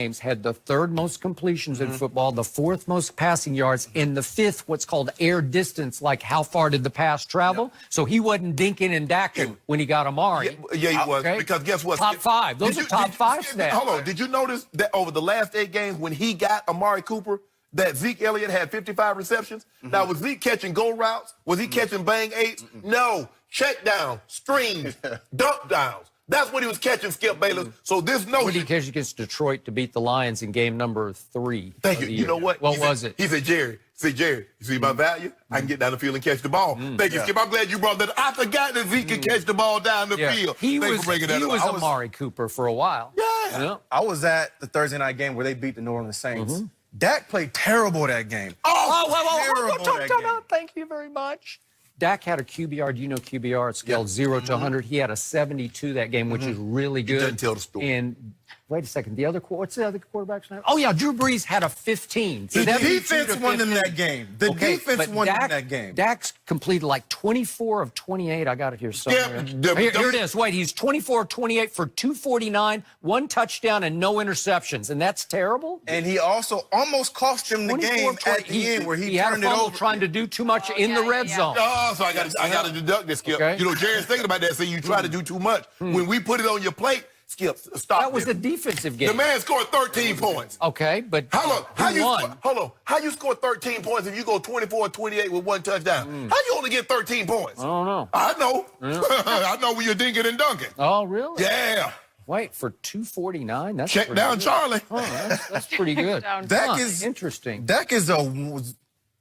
games, had the third most completions in football, the fourth most passing yards, and the fifth what's called air distance, like how far did the pass travel. So he wasn't dinking and dacking when he got Amari. Yeah, he was. Because guess what? Top five. Those are top five stats. Hold on. Did you notice that over the last 8 games when he got Amari Cooper, that Zeke Elliott had 55 receptions? Now, was Zeke catching go routes? Was he catching bang eights? No. Check down, screens, dump downs. That's what he was catching, Skip Bayless. So this notion... What did he catch against Detroit to beat the Lions in game number 3? Thank you. You know what? What was it? He said, Jerry, you see my value? I can get down the field and catch the ball. Thank you, Skip. I'm glad you brought that. I forgot that Zeke could catch the ball down the field. He Thanks was, for bringing that he up. was Amari Cooper for a while. Yeah. I was at the Thursday night game where they beat the New Orleans Saints. Dak played terrible that game. Terrible. Thank you very much. Dak had a QBR. Do you know QBR? It's scaled 0 to 100. He had a 72 that game, which is really good. He doesn't tell the story. And wait a second. What's the other quarterback's name? Oh, yeah, Drew Brees had a 15. The defense won them that game. The defense won them that game. Dak's completed like 24 of 28. I got it here somewhere. Yeah, here it is. Wait, he's 24 of 28 for 249, 1 touchdown, and no interceptions. And that's terrible? And he also almost cost him the game at the end where he turned had a it fumble over. trying to do too much in the red zone. Oh, so I got to deduct this, Skip. Okay. You know, Jerry's thinking about that, saying you try to do too much. When we put it on your plate, Skip, stop. That was the defensive game. The man scored 13 points. Okay, but Hold on. How you score 13 points if you go 24-28 with 1 touchdown? How you only get 13 points? I don't know. I know. I know when you're dinking and dunking. Oh, really? Yeah. Wait, for 249? That's Check down good. Charlie. Oh, that's pretty good. Dak is interesting. Dak is a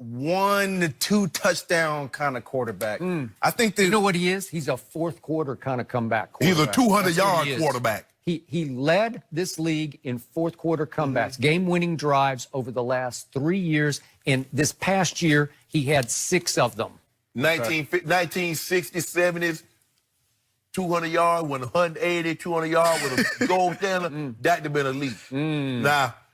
1 to 2 touchdown kind of quarterback. I think that You know what he is? He's a fourth quarter kind of comeback quarterback. He's a That's what 200-yard he is. quarterback. He led this league in fourth quarter comebacks, game-winning drives over the last 3 years. And this past year, he had 6 of them. 1960s, 70s, 200 yards, 180, 200 yards with a gold standard. That would have been elite.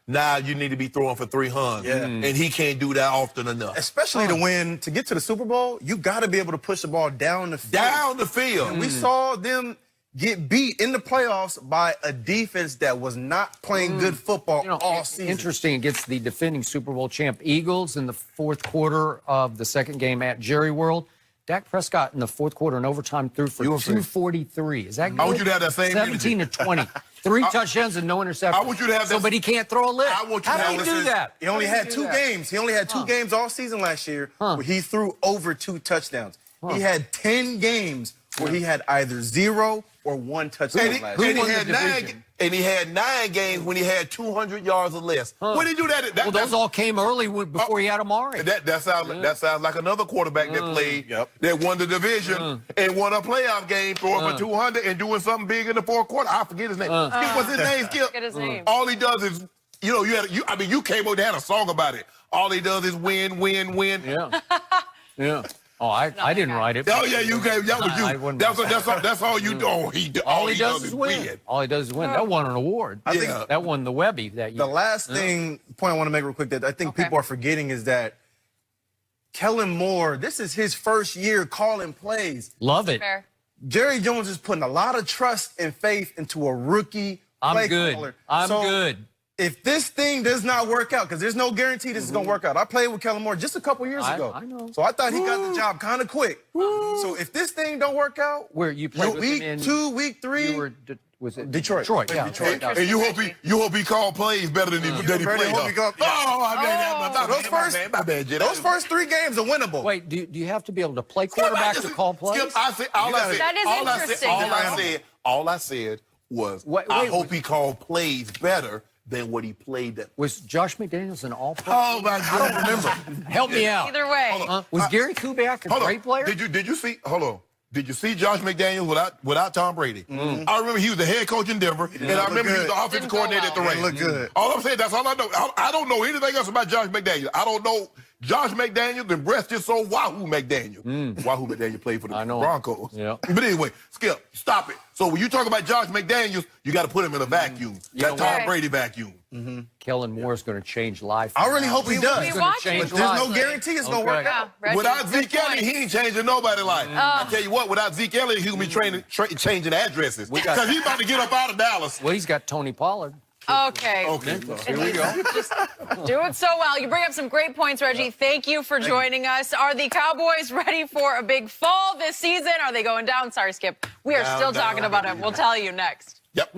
Now you need to be throwing for 300. And he can't do that often enough. especially to get to the Super Bowl, you got to be able to push the ball down the field. Down the field. And we saw them get beat in the playoffs by a defense that was not playing good football all season. Interesting against the defending Super Bowl champ Eagles in the fourth quarter of the second game at Jerry World. Dak Prescott in the fourth quarter and overtime threw for 243. Is that good? I want you to have that same 17 to 20. 3 touchdowns and no interceptions. I want you to have that. But he can't throw a lick. I want you How to did have he do that? He only had 2 games. He only had 2 games all season last year where he threw over 2 touchdowns. He had 10 games where he had either 0 or 1 touchdown last year. And he had 9 games when he had 200 yards or less. When did he do that? Well, those all came early before he had Amari. That sounds like another quarterback that played, that won the division and won a playoff game, throwing for 200 and doing something big in the fourth quarter. I forget his name. Skip, what's his name, Skip? Forget his name. All he does is, you came over and had a song about it. All he does is win, win, win. Yeah. Oh, I didn't write it. Oh, yeah, you gave that was you. That's all you do. All he does is win. All he does is win. That won an award. I think that won the Webby that year. the last point I want to make real quick that I think people are forgetting is that Kellen Moore, this is his first year calling plays. Love it. Fair. Jerry Jones is putting a lot of trust and faith into a rookie play caller. I'm good. If this thing does not work out, because there's no guarantee this is going to work out. I played with Kellen Moore just a couple years ago. I know. So I thought he got the job kind of quick. So if this thing don't work out, Where you played with him in week 2, week 3, you were, was it Detroit. Detroit, yeah. Detroit. And you hope he called plays better than he played. Those first 3 games are winnable. Wait, do you have to be able to play quarterback to call plays? Skip, all I said was, I hope he called plays better than what he played. Was Josh McDaniels an all-pro? Oh, my God. I don't remember. Help me out. Either way. Was Gary Kubiak a great player? Did you see? Hold on. Did you see Josh McDaniels without Tom Brady? I remember he was the head coach in Denver, and I remember he was the offensive coordinator at the Rams. Look good. All I'm saying, that's all I know. I don't know anything else about Josh McDaniels. I don't know Josh McDaniels and breast just so Wahoo McDaniel. Wahoo McDaniel played for the Broncos. Yeah. But anyway, Skip, stop it. So when you talk about Josh McDaniels, you got to put him in a vacuum. That Tom Brady vacuum. Kellen Moore is going to change life. I really hope he does. Change There's life. no guarantee it's going to work out. Without Zeke Elliott, he ain't changing nobody's life. I tell you what, without Zeke Elliott, he's going to be changing addresses. Because he's about to get up out of Dallas. Well, he's got Tony Pollard. Okay. Okay. Here we go. Just do it so well. You bring up some great points, Reggie. Thank you for joining us. Are the Cowboys ready for a big fall this season? Are they going down? Sorry, Skip. We are still talking about it. We'll tell you next. Yep.